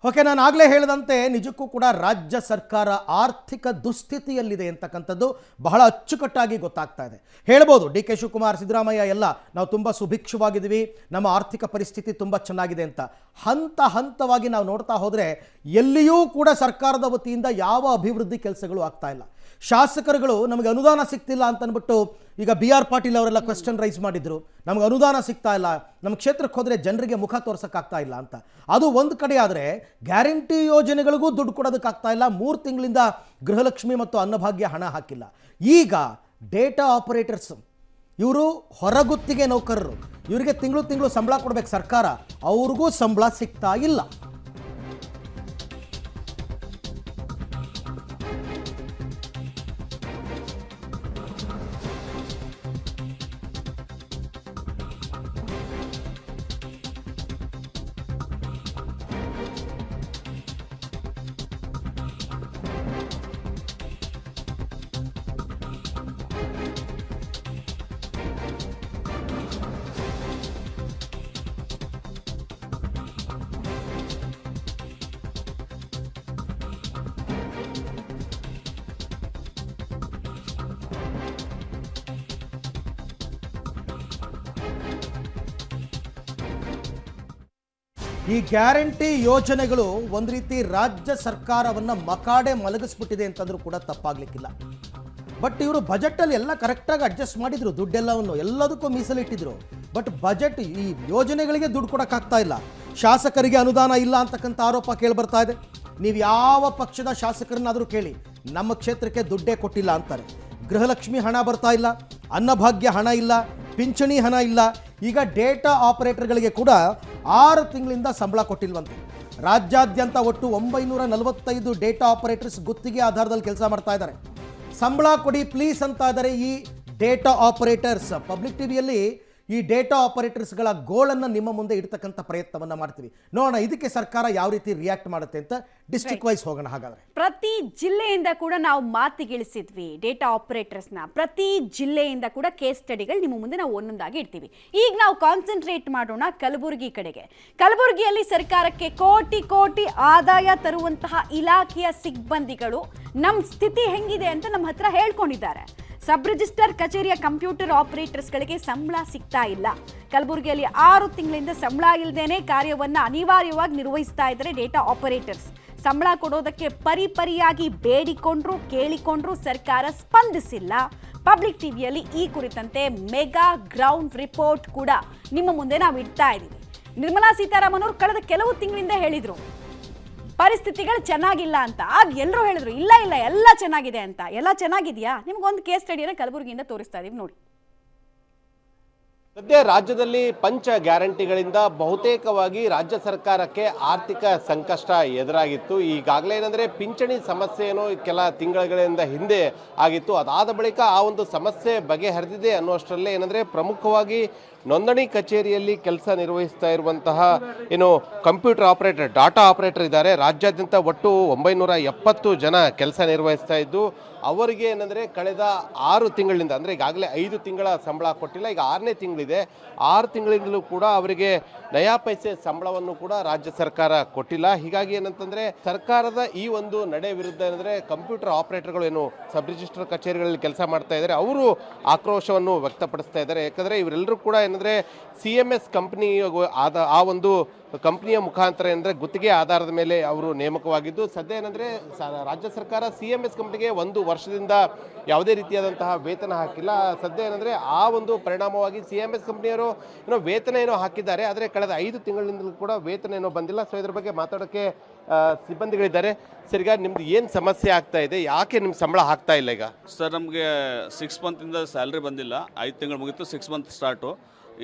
Okay, ನಾನು ಆಗಲೇ ಹೇಳಿದಂತೆ ನಿಜಕ್ಕೂ ಕೂಡ ರಾಜ್ಯ ಸರ್ಕಾರ ಆರ್ಥಿಕ ದುಸ್ಥಿತಿಯಲ್ಲಿದೆ ಅಂತಕ್ಕಂಥದ್ದು ಬಹಳ ಅಚ್ಚುಕಟ್ಟಾಗಿ ಗೊತ್ತಾಗ್ತಾ ಇದೆ. ಹೇಳ್ಬೋದು ಡಿ ಕೆ ಶಿವಕುಮಾರ್, ಸಿದ್ದರಾಮಯ್ಯ ಎಲ್ಲ ನಾವು ತುಂಬ ಸುಭಿಕ್ಷವಾಗಿದ್ದೀವಿ, ನಮ್ಮ ಆರ್ಥಿಕ ಪರಿಸ್ಥಿತಿ ತುಂಬ ಚೆನ್ನಾಗಿದೆ ಅಂತ. ಹಂತ ಹಂತವಾಗಿ ನಾವು ನೋಡ್ತಾ ಹೋದರೆ ಎಲ್ಲಿಯೂ ಕೂಡ ಸರ್ಕಾರದ ವತಿಯಿಂದ ಯಾವ ಅಭಿವೃದ್ಧಿ ಕೆಲಸಗಳು ಆಗ್ತಾ ಇಲ್ಲ. ಶಾಸಕರುಗಳು ನಮಗೆ ಅನುದಾನ ಸಿಗ್ತಿಲ್ಲ ಅಂತ ಅಂದ್ಬಿಟ್ಟು ಈಗ ಬಿ ಆರ್ ಪಾಟೀಲ್ ಅವರೆಲ್ಲ ಕ್ವೆಶ್ಚನ್ ರೈಸ್ ಮಾಡಿದ್ರು, ನಮಗೆ ಅನುದಾನ ಸಿಗ್ತಾ ಇಲ್ಲ, ನಮ್ಮ ಕ್ಷೇತ್ರಕ್ಕೆ ಹೋದರೆ ಜನರಿಗೆ ಮುಖ ತೋರ್ಸೋಕ್ಕಾಗ್ತಾ ಇಲ್ಲ ಅಂತ. ಅದು ಒಂದು ಕಡೆ ಆದರೆ ಗ್ಯಾರಂಟಿ ಯೋಜನೆಗಳಿಗೂ ದುಡ್ಡು ಕೊಡೋದಕ್ಕಾಗ್ತಾ ಇಲ್ಲ. 3 ತಿಂಗಳಿಂದ ಗೃಹಲಕ್ಷ್ಮಿ ಮತ್ತು ಅನ್ನಭಾಗ್ಯ ಹಣ ಹಾಕಿಲ್ಲ. ಈಗ ಡೇಟಾ ಆಪರೇಟರ್ಸ್ ಇವರು ಹೊರಗುತ್ತಿಗೆ ನೌಕರರು, ಇವರಿಗೆ ತಿಂಗಳು ಸಂಬಳ ಕೊಡಬೇಕು ಸರ್ಕಾರ, ಅವ್ರಿಗೂ ಸಂಬಳ ಸಿಗ್ತಾ ಇಲ್ಲ. ಈ ಗ್ಯಾರಂಟಿ ಯೋಜನೆಗಳು ಒಂದು ರೀತಿ ರಾಜ್ಯ ಸರ್ಕಾರವನ್ನು ಮಕಾಡೆ ಮಲಗಿಸ್ಬಿಟ್ಟಿದೆ ಅಂತಂದ್ರೂ ಕೂಡ ತಪ್ಪಾಗ್ಲಿಕ್ಕಿಲ್ಲ. ಬಟ್ ಇವರು ಬಜೆಟಲ್ಲಿ ಎಲ್ಲ ಕರೆಕ್ಟಾಗಿ ಅಡ್ಜಸ್ಟ್ ಮಾಡಿದ್ರು, ದುಡ್ಡೆಲ್ಲವನ್ನು ಎಲ್ಲದಕ್ಕೂ ಮೀಸಲಿಟ್ಟಿದ್ರು. ಬಟ್ ಬಜೆಟ್ ಈ ಯೋಜನೆಗಳಿಗೆ ದುಡ್ಡು ಕೊಡೋಕ್ಕಾಗ್ತಾ ಇಲ್ಲ. ಶಾಸಕರಿಗೆ ಅನುದಾನ ಇಲ್ಲ ಅಂತಕ್ಕಂಥ ಆರೋಪ ಕೇಳಿಬರ್ತಾ ಇದೆ. ನೀವು ಯಾವ ಪಕ್ಷದ ಶಾಸಕರನ್ನಾದರೂ ಕೇಳಿ, ನಮ್ಮ ಕ್ಷೇತ್ರಕ್ಕೆ ದುಡ್ಡೇ ಕೊಟ್ಟಿಲ್ಲ ಅಂತಾರೆ. ಗೃಹಲಕ್ಷ್ಮಿ ಹಣ ಬರ್ತಾ ಇಲ್ಲ, ಅನ್ನಭಾಗ್ಯ ಹಣ ಇಲ್ಲ, ಪಿಂಚಣಿ ಹಣ ಇಲ್ಲ. ಈಗ ಡೇಟಾ ಆಪರೇಟರ್ಗಳಿಗೆ ಕೂಡ 6 ತಿಂಗಳಿಂದ ಸಂಬಳ ಕೊಟ್ಟಿಲ್ವಂತೆ. ರಾಜ್ಯಾದ್ಯಂತ ಒಟ್ಟು 945 ಡೇಟಾ ಆಪರೇಟರ್ಸ್ ಗುತ್ತಿಗೆ ಆಧಾರದಲ್ಲಿ ಕೆಲಸ ಮಾಡ್ತಾ ಇದ್ದಾರೆ. ಸಂಬಳ ಕೊಡಿ ಪ್ಲೀಸ್ ಅಂತ ಇದ್ದಾರೆ ಈ ಡೇಟಾ ಆಪರೇಟರ್ಸ್. ಪಬ್ಲಿಕ್ ಟಿವಿಯಲ್ಲಿ ಈ ಡೇಟಾ ಆಪರೇಟರ್ಸ್ಗಳ ಗೋಳನ್ನು ನಿಮ್ಮ ಮುಂದೆ ಇಡ್ತಕ್ಕಂಥ ಪ್ರಯತ್ನವನ್ನು ಮಾಡ್ತೀವಿ. ನೋಡೋಣ ಇದಕ್ಕೆ ಸರ್ಕಾರ ಯಾವ ರೀತಿ ರಿಯಾಕ್ಟ್ ಮಾಡುತ್ತೆ ಅಂತ. ಡಿಸ್ಟ್ರಿಕ್ಟ್ ವೈಸ್ ಹೋಗೋಣ. ಹಾಗಾದ್ರೆ ಪ್ರತಿ ಜಿಲ್ಲೆಯಿಂದ ಕೂಡ ನಾವು ಮಾತಿಗಿಳಿಸಿದ್ವಿ ಡೇಟಾ ಆಪರೇಟರ್ಸ್ನ. ಪ್ರತಿ ಜಿಲ್ಲೆಯಿಂದ ಕೂಡ ಕೇಸ್ ಸ್ಟಡಿಗಳು ನಿಮ್ಮ ಮುಂದೆ ನಾವು ಒಂದೊಂದಾಗಿ ಇಡ್ತೀವಿ. ಈಗ ನಾವು ಕಾನ್ಸಂಟ್ರೇಟ್ ಮಾಡೋಣ ಕಲಬುರಗಿ ಕಡೆಗೆ. ಕಲಬುರಗಿಯಲ್ಲಿ ಸರ್ಕಾರಕ್ಕೆ ಕೋಟಿ ಕೋಟಿ ಆದಾಯ ತರುವಂತಹ ಇಲಾಖೆಯ ಸಿಬ್ಬಂದಿಗಳು ನಮ್ಮ ಸ್ಥಿತಿ ಹೆಂಗಿದೆ ಅಂತ ನಮ್ಮ ಹತ್ರ ಹೇಳ್ಕೊಂಡಿದ್ದಾರೆ. ಸಬ್ ರಿಜಿಸ್ಟರ್ ಕಚೇರಿಯ ಕಂಪ್ಯೂಟರ್ ಆಪರೇಟರ್ಸ್ಗಳಿಗೆ ಸಂಬಳ ಸಿಗ್ತಾ ಇಲ್ಲ. ಕಲಬುರಗಿಯಲ್ಲಿ 6 ತಿಂಗಳಿಂದ ಸಂಬಳ ಇಲ್ಲದೇನೆ ಕಾರ್ಯವನ್ನು ಅನಿವಾರ್ಯವಾಗಿ ನಿರ್ವಹಿಸ್ತಾ ಇದ್ದಾರೆ ಡೇಟಾ ಆಪರೇಟರ್ಸ್. ಸಂಬಳ ಕೊಡೋದಕ್ಕೆ ಪರಿಪರಿಯಾಗಿ ಬೇಡಿಕೊಂಡ್ರು ಕೇಳಿಕೊಂಡ್ರು ಸರ್ಕಾರ ಸ್ಪಂದಿಸಿಲ್ಲ. ಪಬ್ಲಿಕ್ ಟಿವಿಯಲ್ಲಿ ಈ ಕುರಿತಂತೆ ಮೆಗಾ ಗ್ರೌಂಡ್ ರಿಪೋರ್ಟ್ ಕೂಡ ನಿಮ್ಮ ಮುಂದೆ ನಾವು ಇಡ್ತಾ ಇದ್ದೀವಿ. ನಿರ್ಮಲಾ ಸೀತಾರಾಮನ್ ಅವರು ಕಳೆದ ಕೆಲವು ತಿಂಗಳಿಂದ ಹೇಳಿದ್ರು ಪರಿಸ್ಥಿತಿಗಳು ಚೆನ್ನಾಗಿಲ್ಲ ಅಂತ. ಆಗ ಎಲ್ಲರೂ ಹೇಳಿದ್ರು ಇಲ್ಲ ಇಲ್ಲ ಎಲ್ಲ ಚೆನ್ನಾಗಿದೆ ಅಂತ. ಎಲ್ಲ ಚೆನ್ನಾಗಿದೆಯಾ? ನಿಮ್ಗೊಂದು ಕೇಸ್ ಸ್ಟಡಿಯನ್ನು ಕಲಬುರಗಿಯಿಂದ ತೋರಿಸ್ತಾ ಇದೀವಿ ನೋಡಿ. ಸದ್ಯ ರಾಜ್ಯದಲ್ಲಿ ಪಂಚ ಗ್ಯಾರಂಟಿಗಳಿಂದ ಬಹುತೇಕವಾಗಿ ರಾಜ್ಯ ಸರ್ಕಾರಕ್ಕೆ ಆರ್ಥಿಕ ಸಂಕಷ್ಟ ಎದುರಾಗಿತ್ತು. ಈಗಾಗಲೇ ಏನಂದರೆ ಪಿಂಚಣಿ ಸಮಸ್ಯೆ ಏನೋ ಕೆಲ ತಿಂಗಳುಗಳಿಂದ ಹಿಂದೆ ಆಗಿತ್ತು. ಅದಾದ ಬಳಿಕ ಆ ಒಂದು ಸಮಸ್ಯೆ ಬಗೆಹರಿದಿದೆ ಅನ್ನುವಷ್ಟರಲ್ಲೇ ಏನಂದರೆ ಪ್ರಮುಖವಾಗಿ ನೋಂದಣಿ ಕಚೇರಿಯಲ್ಲಿ ಕೆಲಸ ನಿರ್ವಹಿಸ್ತಾ ಇರುವಂತಹ ಏನು ಕಂಪ್ಯೂಟರ್ ಆಪರೇಟರ್, ಡಾಟಾ ಆಪರೇಟರ್ ಇದ್ದಾರೆ. ರಾಜ್ಯಾದ್ಯಂತ ಒಟ್ಟು 970 ಜನ ಕೆಲಸ ನಿರ್ವಹಿಸ್ತಾ ಇದ್ದು, ಅವರಿಗೆ ಏನಂದರೆ ಕಳೆದ 6 ತಿಂಗಳಿಂದ ಅಂದರೆ ಈಗಾಗಲೇ 5 ತಿಂಗಳ ಸಂಬಳ ಕೊಟ್ಟಿಲ್ಲ, ಈಗ 6ನೇ ತಿಂಗಳಿದೆ. 6 ತಿಂಗಳಿಂದಲೂ ಕೂಡ ಅವರಿಗೆ ನಯಾ ಪೈಸೆ ಸಂಬಳವನ್ನು ಕೂಡ ರಾಜ್ಯ ಸರ್ಕಾರ ಕೊಟ್ಟಿಲ್ಲ. ಹೀಗಾಗಿ ಏನಂತಂದರೆ ಸರ್ಕಾರದ ಈ ಒಂದು ನಡೆ ವಿರುದ್ಧ ಏನಂದರೆ ಕಂಪ್ಯೂಟರ್ ಆಪರೇಟರ್ಗಳು ಏನು ಸಬ್ ರಿಜಿಸ್ಟರ್ ಕಚೇರಿಗಳಲ್ಲಿ ಕೆಲಸ ಮಾಡ್ತಾ ಇದ್ದಾರೆ, ಅವರು ಆಕ್ರೋಶವನ್ನು ವ್ಯಕ್ತಪಡಿಸ್ತಾ ಇದ್ದಾರೆ. ಯಾಕಂದರೆ ಇವರೆಲ್ಲರೂ ಕೂಡ ಏನಂದರೆ CMS ಕಂಪ್ನಿ ಆ ಒಂದು ಕಂಪ್ನಿಯ ಮುಖಾಂತರ ಏನಂದರೆ ಗುತ್ತಿಗೆ ಆಧಾರದ ಮೇಲೆ ಅವರು ನೇಮಕವಾಗಿದ್ದು, ಸದ್ಯ ಏನಂದರೆ ರಾಜ್ಯ ಸರ್ಕಾರ CMS ಕಂಪ್ನಿಗೆ 1 ವರ್ಷದಿಂದ ಯಾವುದೇ ರೀತಿಯಾದಂತಹ ವೇತನ ಹಾಕಿಲ್ಲ. ಸದ್ಯ ಏನಂದರೆ ಆ ಒಂದು ಪರಿಣಾಮವಾಗಿ CMS ಕಂಪ್ನಿಯವರು ಏನೋ ವೇತನ ಏನೋ ಹಾಕಿದ್ದಾರೆ, ಆದರೆ ಕಳೆದ 5 ತಿಂಗಳಿಂದಲೂ ಕೂಡ ವೇತನ ಏನೋ ಬಂದಿಲ್ಲ. ಸೊ ಇದ್ರ ಬಗ್ಗೆ ಮಾತಾಡೋಕ್ಕೆ ಸಿಬ್ಬಂದಿಗಳಿದ್ದಾರೆ. ಸರ್, ಈಗ ನಿಮ್ದು ಏನು ಸಮಸ್ಯೆ ಆಗ್ತಾ ಇದೆ, ಯಾಕೆ ನಿಮ್ಮ ಸಂಬಳ ಆಗ್ತಾ ಇಲ್ಲ? ಈಗ ಸರ್, ನಮಗೆ 6 ಮಂತಿಂದ ಸ್ಯಾಲ್ರಿ ಬಂದಿಲ್ಲ. 5 ತಿಂಗಳು ಮುಗಿತು, 6 ಮಂತ್ ಸ್ಟಾರ್ಟು.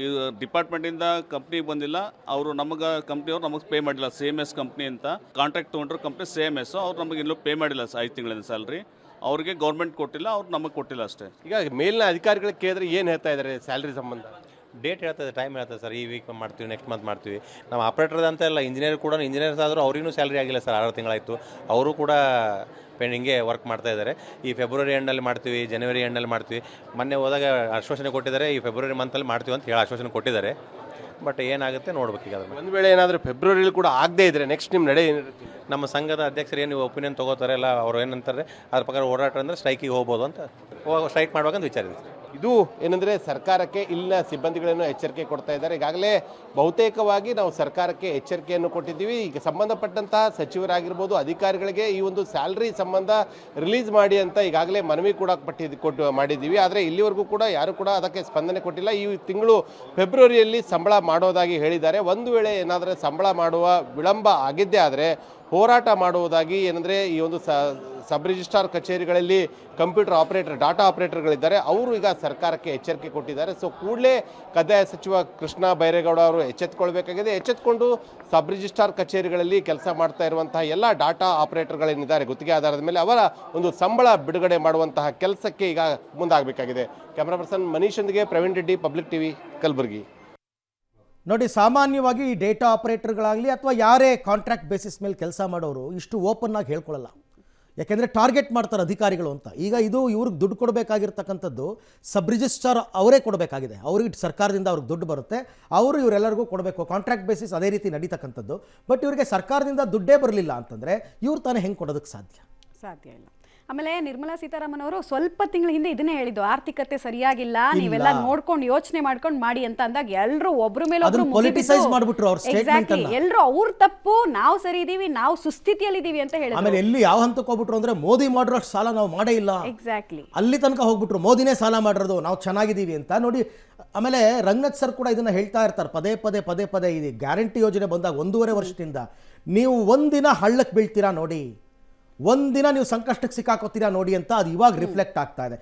ಈ ಡಿಪಾರ್ಟ್ಮೆಂಟಿಂದ ಕಂಪ್ನಿಗೆ ಬಂದಿಲ್ಲ. ಅವರು ನಮಗೆ ಕಂಪ್ನಿಯವ್ರು ನಮಗೆ ಪೇ ಮಾಡಿಲ್ಲ. CMS ಕಂಪ್ನಿ ಅಂತ ಕಾಂಟ್ರಾಕ್ಟ್ ತೊಗೊಂಡ್ರು ಕಂಪ್ನಿ CMS, ಅವ್ರು ನಮಗೆ ಇನ್ನೂ ಪೇ ಮಾಡಿಲ್ಲ 5 ತಿಂಗಳಿಂದ ಸ್ಯಾಲ್ರಿ. ಅವ್ರಿಗೆ ಗೌರ್ಮೆಂಟ್ ಕೊಟ್ಟಿಲ್ಲ, ಅವ್ರು ನಮಗೆ ಕೊಟ್ಟಿಲ್ಲ ಅಷ್ಟೇ. ಈಗ ಮೇಲಿನ ಅಧಿಕಾರಿಗಳಿಗೆ ಕೇಳಿದ್ರೆ ಏನು ಹೇಳ್ತಾ ಇದ್ದಾರೆ ಸ್ಯಾಲ್ರಿ ಸಂಬಂಧ? ಡೇಟ್ ಹೇಳ್ತದೆ, ಟೈಮ್ ಹೇಳ್ತದೆ ಸರ್. ಈ ವೀಕ್ ಮಾಡ್ತೀವಿ, ನೆಕ್ಸ್ಟ್ ಮಂತ್ ಮಾಡ್ತೀವಿ. ನಮ್ಮ ಆಪ್ರೇಟರ್ ಅಂತ ಇಲ್ಲ, ಇಂಜಿನಿಯರ್ ಕೂಡ ಇಂಜಿನಿಯರ್ಸ್ ಆದರೂ ಅವ್ರಿಗೂ ಸ್ಯಾಲ್ರಿ ಆಗಿಲ್ಲ ಸರ್. 6 ತಿಂಗಳಾಯಿತು. ಅವರು ಕೂಡ ಪೆಂಡಿಂಗ್ಗೆ ವರ್ಕ್ ಮಾಡ್ತಾ ಇದ್ದಾರೆ. ಈ ಫೆಬ್ರವರಿ ಎಂಡಲ್ಲಿ ಮಾಡ್ತೀವಿ, ಜನವರಿ ಎಂಡಲ್ಲಿ ಮಾಡ್ತೀವಿ. ಮೊನ್ನೆ ಹೋದಾಗ ಆಶ್ವಾಸನೆ ಕೊಟ್ಟಿದ್ದಾರೆ, ಈ ಫೆಬ್ರವರಿ ಮಂತಲ್ಲಿ ಮಾಡ್ತೀವಿ ಅಂತ ಹೇಳಿ ಆಶ್ವಾಸನೆ ಕೊಟ್ಟಿದ್ದಾರೆ. ಬಟ್ ಏನಾಗುತ್ತೆ ನೋಡ್ಬೇಕು ಈಗ ಅದನ್ನು. ಒಂದು ವೇಳೆ ಏನಾದರೂ ಫೆಬ್ರವರಿಲಿ ಕೂಡ ಆಗದೇ ಇದ್ರೆ ನೆಕ್ಸ್ಟ್ ನಿಮ್ಮ ನಡೆ ಏನಿರುತ್ತೆ? ನಮ್ಮ ಸಂಘದ ಅಧ್ಯಕ್ಷರು ಏನು ಒಪಿನಿಯನ್ ತೊಗೋತಾರೆ ಎಲ್ಲ ಅವ್ರು ಏನಂತಾರೆ ಅದ್ರ ಪ್ರಕಾರ ಹೋರಾಟ ಅಂದರೆ ಸ್ಟ್ರೈಕಿಗೆ ಹೋಗ್ಬೋದು ಅಂತ ಸ್ಟ್ರೈಕ್ ಮಾಡ್ಬೇಕಂತ ವಿಚಾರ ಇದೆ. ಇದು ಏನಂದರೆ ಸರ್ಕಾರಕ್ಕೆ ಇಲ್ಲಿನ ಸಿಬ್ಬಂದಿಗಳನ್ನು ಎಚ್ಚರಿಕೆ ಕೊಡ್ತಾ ಇದ್ದಾರೆ. ಈಗಾಗಲೇ ಬಹುತೇಕವಾಗಿ ನಾವು ಸರ್ಕಾರಕ್ಕೆ ಎಚ್ಚರಿಕೆಯನ್ನು ಕೊಟ್ಟಿದ್ದೀವಿ. ಈಗ ಸಂಬಂಧಪಟ್ಟಂತಹ ಸಚಿವರಾಗಿರ್ಬೋದು, ಅಧಿಕಾರಿಗಳಿಗೆ ಈ ಒಂದು ಸ್ಯಾಲ್ರಿ ಸಂಬಂಧ ರಿಲೀಸ್ ಮಾಡಿ ಅಂತ ಈಗಾಗಲೇ ಮನವಿ ಕೂಡ ಮಾಡಿದ್ದೀವಿ. ಆದರೆ ಇಲ್ಲಿವರೆಗೂ ಕೂಡ ಯಾರು ಕೂಡ ಅದಕ್ಕೆ ಸ್ಪಂದನೆ ಕೊಟ್ಟಿಲ್ಲ. ಈ ತಿಂಗಳು ಫೆಬ್ರವರಿಯಲ್ಲಿ ಸಂಬಳ ಮಾಡೋದಾಗಿ ಹೇಳಿದ್ದಾರೆ. ಒಂದು ವೇಳೆ ಏನಾದರೂ ಸಂಬಳ ಮಾಡುವ ವಿಳಂಬ ಆಗಿದ್ದೇ ಆದರೆ ಹೋರಾಟ ಮಾಡುವುದಾಗಿ ಏನಂದರೆ ಈ ಒಂದು ಸಬ್ ರಿಜಿಸ್ಟ್ರಾರ್ ಕಚೇರಿಗಳಲ್ಲಿ ಕಂಪ್ಯೂಟರ್ ಆಪರೇಟರ್, ಡಾಟಾ ಆಪರೇಟರ್ಗಳಿದ್ದಾರೆ, ಅವರು ಈಗ ಸರ್ಕಾರಕ್ಕೆ ಎಚ್ಚರಿಕೆ ಕೊಟ್ಟಿದ್ದಾರೆ. ಸೊ ಕೂಡಲೇ ಕಂದಾಯ ಸಚಿವ ಕೃಷ್ಣ ಬೈರೇಗೌಡ ಅವರು ಎಚ್ಚೆತ್ತುಕೊಳ್ಬೇಕಾಗಿದೆ. ಎಚ್ಚೆತ್ತುಕೊಂಡು ಸಬ್ ರಿಜಿಸ್ಟ್ರಾರ್ ಕಚೇರಿಗಳಲ್ಲಿ ಕೆಲಸ ಮಾಡ್ತಾ ಇರುವಂತಹ ಎಲ್ಲ ಡಾಟಾ ಆಪರೇಟರ್ಗಳೇನಿದ್ದಾರೆ ಗುತ್ತಿಗೆ ಆಧಾರದ ಮೇಲೆ ಅವರ ಒಂದು ಸಂಬಳ ಬಿಡುಗಡೆ ಮಾಡುವಂತಹ ಕೆಲಸಕ್ಕೆ ಈಗ ಮುಂದಾಗಬೇಕಾಗಿದೆ. ಕ್ಯಾಮ್ರಾ ಪರ್ಸನ್ ಮನೀಶೊಂದಿಗೆ ಪ್ರವೀಣ್ ರೆಡ್ಡಿ, ಪಬ್ಲಿಕ್ ಟಿವಿ, ಕಲಬುರಗಿ. ನೋಡಿ, ಸಾಮಾನ್ಯವಾಗಿ ಈ ಡೇಟಾ ಆಪರೇಟರ್ಗಳಾಗಲಿ ಅಥವಾ ಯಾರೇ ಕಾಂಟ್ರಾಕ್ಟ್ ಬೇಸಿಸ್ ಮೇಲೆ ಕೆಲಸ ಮಾಡೋರು ಇಷ್ಟು ಓಪನ್ ಆಗಿ ಹೇಳ್ಕೊಳ್ಳಲ್ಲ. ಯಾಕೆಂದರೆ ಟಾರ್ಗೆಟ್ ಮಾಡ್ತಾರೆ ಅಧಿಕಾರಿಗಳು ಅಂತ. ಈಗ ಇದು ಇವ್ರಿಗೆ ದುಡ್ಡು ಕೊಡಬೇಕಾಗಿರ್ತಕ್ಕಂಥದ್ದು ಸಬ್ ರಿಜಿಸ್ಟ್ರಾರ್ ಅವರೇ ಕೊಡಬೇಕಾಗಿದೆ. ಅವ್ರಿಗೆ ಸರ್ಕಾರದಿಂದ ಅವ್ರಿಗೆ ದುಡ್ಡು ಬರುತ್ತೆ, ಅವರು ಇವರೆಲ್ಲರಿಗೂ ಕೊಡಬೇಕು. ಕಾಂಟ್ರಾಕ್ಟ್ ಬೇಸಿಸ್ ಅದೇ ರೀತಿ ನಡೀತಕ್ಕಂಥದ್ದು. ಬಟ್ ಇವರಿಗೆ ಸರ್ಕಾರದಿಂದ ದುಡ್ಡೇ ಬರಲಿಲ್ಲ ಅಂತಂದರೆ ಇವ್ರು ತಾನೇ ಹೆಂಗೆ ಕೊಡೋದಕ್ಕೆ ಸಾಧ್ಯ ಇಲ್ಲ. ಆಮೇಲೆ ನಿರ್ಮಲಾ ಸೀತಾರಾಮನ್ ಅವರು ಸ್ವಲ್ಪ ತಿಂಗಳ ಹಿಂದೆ ಇದನ್ನೇ ಹೇಳಿದ್ದು, ಆರ್ಥಿಕತೆ ಸರಿಯಾಗಿಲ್ಲ, ನೀವೆಲ್ಲ ನೋಡ್ಕೊಂಡು ಯೋಚನೆ ಮಾಡ್ಕೊಂಡು ಮಾಡಿ ಅಂತ ಅಂದಾಗ ಎಲ್ಲರೂ ಒಬ್ರ ಮೇಲೆ ಒಬ್ರು ಪೊಲಿಟಿಸೈಸ್ ಮಾಡಿಬಿಟ್ರು ಅವ್ರ ಸ್ಟೇಟ್ಮೆಂಟ್ ಅನ್ನ. ಎಲ್ಲರೂ ಅವ್ರ ತಪ್ಪು, ನಾವು ಸರಿ ಇದೀವಿ, ನಾವು ಸುಸ್ಥಿತಿಯಲ್ಲಿ ಇದೀವಿ ಅಂತ ಹೇಳಿದ್ರು. ಆಮೇಲೆ ಎಲ್ಲಿ ಯಾವ ಹಂತಕ್ಕೆ ಹೋಗ್ಬಿಟ್ರು ಅಂದ್ರೆ ಮೋದಿ ಮಾಡಿರೋಷ್ಟು ಸಾಲ ನಾವು ಮಾಡೇ ಇಲ್ಲ, ಎಕ್ಸಾಕ್ಟ್ಲಿ ಅಲ್ಲಿ ತನಕ ಹೋಗ್ಬಿಟ್ರು. ಮೋದಿನೇ ಸಾಲ ಮಾಡಿರೋದು, ನಾವು ಚೆನ್ನಾಗಿದ್ದೀವಿ ಅಂತ ನೋಡಿ. ಆಮೇಲೆ ರಂಗನಾಥ್ ಸರ್ ಕೂಡ ಇದನ್ನ ಹೇಳ್ತಾ ಇರ್ತಾರೆ ಪದೇ ಪದೇ. ಇದು ಗ್ಯಾರಂಟಿ ಯೋಜನೆ ಬಂದಾಗ 1.5 ವರ್ಷದಿಂದ ನೀವು ಒಂದಿನ ಹಳ್ಳಕ್ಕೆ ಬೀಳ್ತೀರಾ ನೋಡಿ, ಒಂದಿನ ನೀವು ಸಂಕಷ್ಟಕ್ಕೆ ಸಿಕ್ಕಾಕೋತೀರಾ ನೋಡಿ ಅಂತ ಅದು ಇವಾಗ ರಿಫ್ಲೆಕ್ಟ್ ಆಗ್ತಾ ಇದೆ.